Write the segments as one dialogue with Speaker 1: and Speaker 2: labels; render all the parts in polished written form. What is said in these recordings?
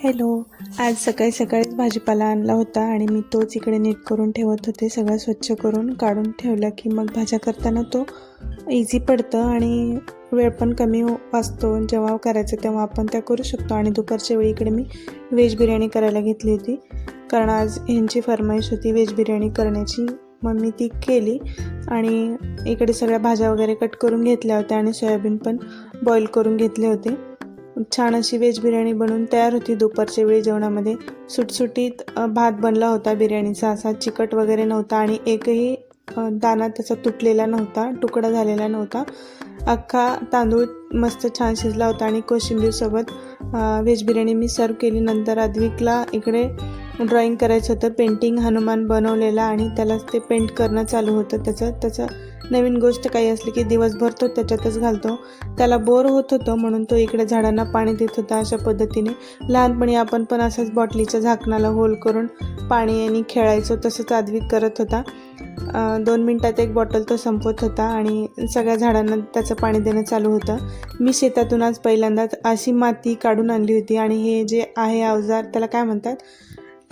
Speaker 1: Hello. आज सकाळी सकाळीच भाजीपाला आणला होता आणि मी तोच इकडे नीट करून ठेवत होते. सगळं स्वच्छ करून काढून ठेवलं की मग भाज्या करताना तो इझी पडतं आणि वेळ पण कमी वाचतो. जेव्हा करायचं तेव्हा आपण त्या करू शकतो. आणि दुपारच्या वेळी इकडे मी व्हेज बिर्याणी करायला घेतली होती, कारण आज ह्यांची फरमाईश होती व्हेज बिर्याणी करण्याची. मग मी ती केली आणि इकडे सगळ्या भाज्या वगैरे कट करून घेतल्या होत्या आणि सोयाबीन पण बॉईल करून घेतले होते. छान अशी व्हेज बिर्याणी बनवून तयार होती. दुपारच्या वेळी जेवणामध्ये सुटसुटीत भात बनला होता बिर्याणीचा. असा चिकट वगैरे नव्हता आणि एकही दाणा त्याचा तुटलेला नव्हता, तुकडा झालेला नव्हता. अख्खा तांदूळ मस्त छान शिजला होता आणि कोशिंबीरसोबत व्हेज बिर्याणी मी सर्व केली. नंतर अद्विकला इकडे ड्रॉइंग करायचं होतं, पेंटिंग हनुमान बनवलेला आणि त्याला ते पेंट करणं चालू होतं. त्याचं नवीन गोष्ट काही असली की दिवसभर तो त्याच्यातच घालतो. त्याला बोर होत होतं म्हणून तो इकडे झाडांना पाणी देत होता. अशा पद्धतीने लहानपणी आपण पण असंच बॉटलीच्या झाकणाला होल करून पाणी आणि खेळायचो, तसंच अद्विक करत होता. 2 मिनटात एक बॉटल तो संपवत होता आणि सगळ्या झाडांना त्याचं पाणी देणं चालू होतं. मी शेतातून आज पहिल्यांदाच अशी माती काढून आणली होती आणि हे जे आहे अवजार, त्याला काय म्हणतात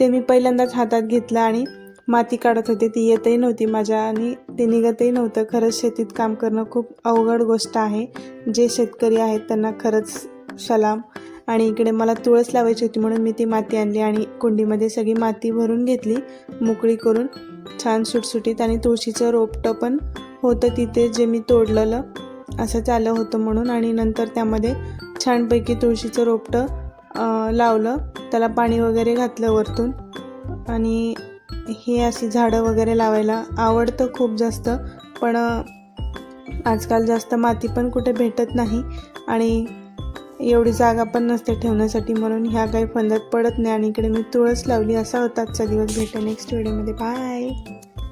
Speaker 1: ते मी पहिल्यांदाच हातात घेतलं आणि माती काढत होते. ती येतही नव्हती माझ्या आणि ते निघतही नव्हतं. खरंच शेतीत काम करणं खूप अवघड गोष्ट आहे. जे शेतकरी आहेत त्यांना खरंच सलाम. आणि इकडे मला तुळस लावायची होती म्हणून मी ती माती आणली आणि कुंडीमध्ये सगळी माती भरून घेतली, मोकळी करून छान सुटसुटीत. आणि तुळशीचं रोपटं पण होतं तिथे, जे मी तोडलेलं असं चाललं होतं म्हणून. आणि नंतर त्यामध्ये छानपैकी तुळशीचं रोपटं लावलं, त्याला पाणी वगैरे घातलं वरतून. आणि हे अशी झाडं वगैरे लावायला आवडतं खूप जास्त, पण आजकाल जास्त माती पण कुठे भेटत नाही आणि एवढी जागा पण नसते ठेवण्यासाठी, म्हणून ह्या काही फंदात पडत नाही. आणि इकडे मी तुळस लावली. असा होता आजचा दिवस. भेटू नेक्स्ट व्हिडिओमध्ये. बाय.